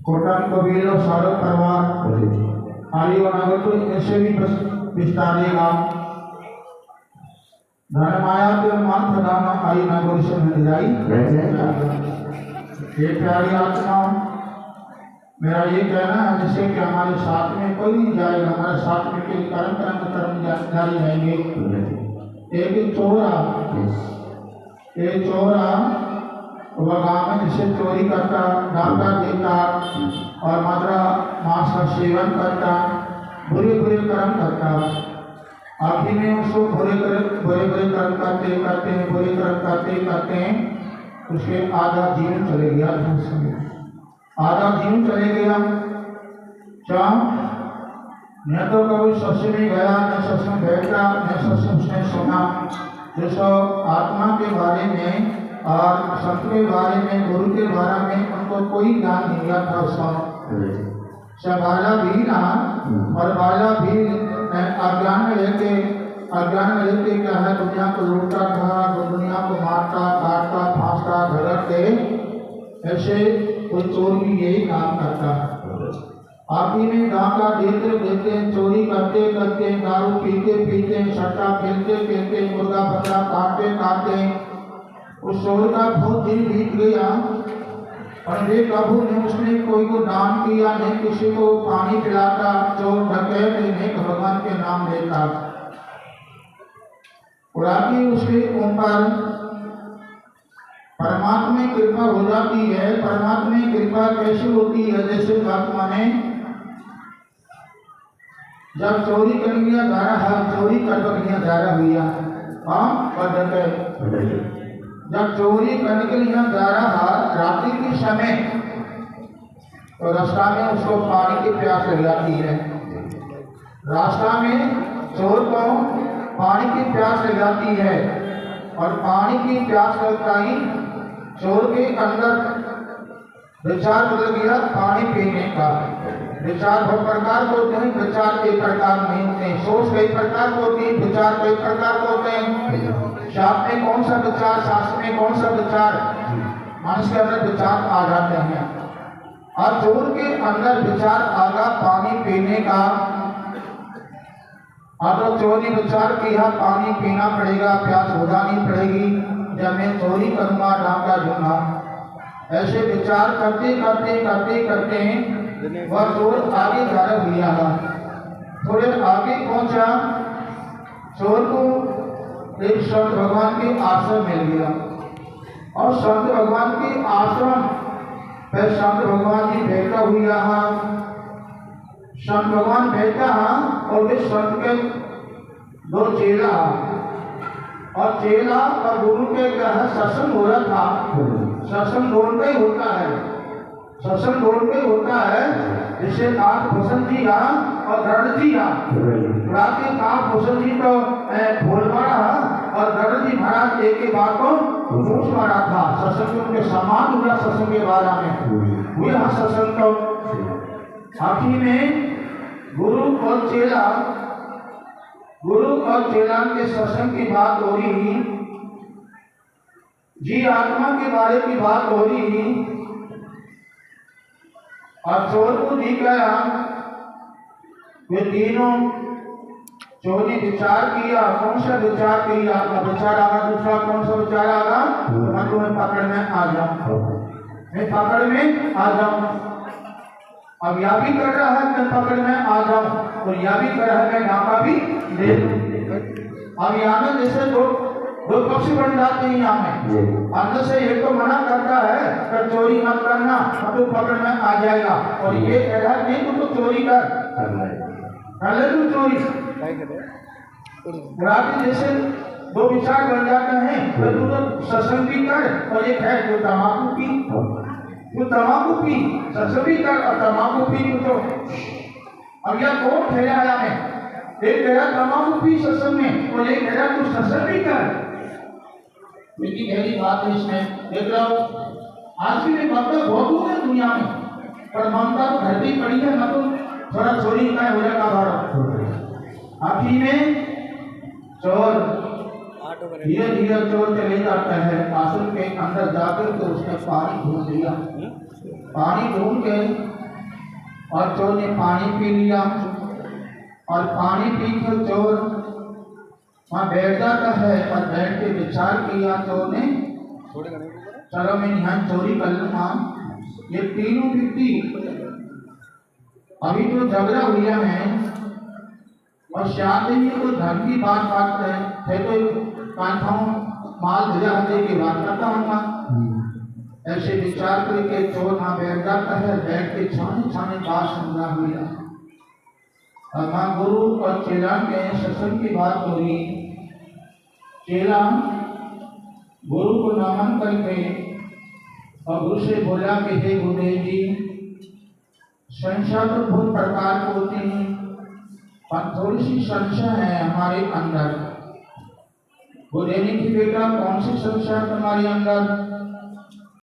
Cotton कबीलो सारो परिवार आयु अनागो तो ऐसे भी विस्तारेगा धन माया के मान प्रदान आई नागोरी से मिल ये प्यारी आत्मा मेरा ये कहना है जैसे कि हमारे साथ में कोई नहीं जाएगा, हमारे साथ में कोई कर्म जारी रहेंगे। एक चोरा वह गाँव में जिसे चोरी करता, डाका देता और मदरा मांस का सेवन करता, बुरे बुरे कर्म करता, आखिर में उसको बुरे कर्म करते हैं उसके आधा जीवन चले गया। आधा जीवन चले गया क्या न तो कभी सत्संग में गया, न सत्संग बैठा, न सत्संग उसने सुना। जैसो आत्मा के बारे में और संत के बारे में, गुरु के बारे में उनको कोई ज्ञान नहीं दिया था। उसका बाला भी रहा और बाला भी अज्ञान में लेके क्या है दुनिया को लूटता था, दुनिया को मारता, काटता, फांसता, झगड़ते। ऐसे कोई चोर भी यही काम करता है। आखिर में डाका देते चोरी करते दारू पीते सट्टा खेलते मुर्गा बकरा काटते उस चोर का बहुत दिन बीत गया और एक प्रभु ने उसने कोई को दान किया, नहीं किसी को पानी पिलाता, चोर डकैत नहीं भगवान के नाम लेता। उड़ाती उसके ऊपर परमात्मा की कृपा हो जाती है। परमात्मा की कृपा कैसे होती है? जैसे आत्मा ने जब चोरी करने जा रहा, चोरी करने जा रहा भैया जब चोरी करने के लिए जा रहा रात्रि के समय, तो रास्ता में उसको पानी की प्यास लग जाती है। रास्ता में चोर को पानी की प्यास लग जाती है और पानी की प्यास लगता ही चोर के अंदर विचार बदल गया पानी पीने का। विचार बहुत प्रकार के होते हैं, विचार कई प्रकार नहीं होते हैं। सोच कई प्रकार के होती है, विचार कई प्रकार के होते हैं। शास्त्र में कौन सा विचार, शास्त्र में कौन सा विचार, मनुष्य के अंदर विचार आ जाते हैं। और चोर के अंदर विचार आगा पानी पीने का। अब चोरी विचार किया पानी पीना पड़ेगा, प्यास बुझानी पड़ेगी, जब मैं चोरी करूंगा डाका दूंगा। ऐसे विचार करते वह चोर आगे जा रहा। थोड़े आगे पहुंचा, चोर को एक संत भगवान के आश्रम मिल गया और संत भगवान के आश्रम पर संत भगवान जी बैठा हुआ है। संत भगवान बैठा है और वे संत के दो चेला और चेला और गुरु के क्या है सत्संग हो रहा था। सत्संग दोनों का ही होता है, सत्संग दोनों का ही होता है। जिसे आप भूषण जी और दर्द जी रात के आप भूषण जी तो भोल मारा और दर्द जी महाराज एक के बात को पूछ मारा था। सत्संग उनके समान हुआ, सत्संग के बारे में हुआ सत्संग। तो आखिर में गुरु और चेला के सत्संग की बात हो रही जी, आत्मा के बारे की बात हो रही और चोर को दिख गया। वे तीनों चोरी विचार किया। कौन सा विचार किया? आपका विचार आगा। दूसरा कौन सा विचार आगा? मैं तुम्हें पकड़ में आ जाऊं, मैं पकड़ में आ जाऊं। अब यह भी कर रहा है मैं पकड़ में आ जाऊं और यह भी कर रहा है मैं डाका भी दे दूं। अब यहाँ में जैसे दो पक्ष बन जाते हैं। यहाँ में अंदर से एक तो मना करता है कि चोरी मत करना, तो पकड़ में आ जाएगा, और ये कह रहा है नहीं तो चोरी कर ले तू चोरी। जैसे दो विचार बन जाते हैं, तो तू तो सत्संग भी कर और एक है तो तम्बाकू पी, सत्संग भी कर और तम्बाकू पी। तो अब यह कौन ठहराया में? एक कह रहा तम्बाकू पी सत्संग में और एक कह रहा तू सत्संग भी कर। लेकिन गहरी बात है इसमें देख रहा हूँ आज भी ममता बहुत है दुनिया में, पर ममता तो घर भी पड़ी है। न तो थोड़ा चोरी का हो जाता बार। आखिर में चोर धीरे धीरे चोर चले जाता है आश्रम के अंदर जाकर के उसने पानी ढूंढ लिया। पानी ढूंढ के और चोर ने पानी पी लिया और पानी पीकर चोर वहाँ बैठ जाता है और बैठ के विचार किया चोर ने, चलो मैं यहाँ चोरी कर लूँगा। ये तीनों व्यक्ति अभी तो झगड़ा हुआ है और शायद ही तो धन की बात बात है तो कांठाओं माल धजा हजे की बात करता हूँ। ऐसे विचार करके चोर वहाँ बैठ जाता है, बैठ के छाने छाने बात सुन रहा हुआ। और वहाँ गुरु और चेला के सत्संग की बात हो रही। चेला गुरु को नमन करके और गुरु से बोला कि हे गुरुदेव जी, संशय तो बहुत प्रकार के होते हैं पर थोड़ी सी संशय है हमारे अंदर। गुरुदेव ने कि बेटा कौन सी संशय तुम्हारे अंदर?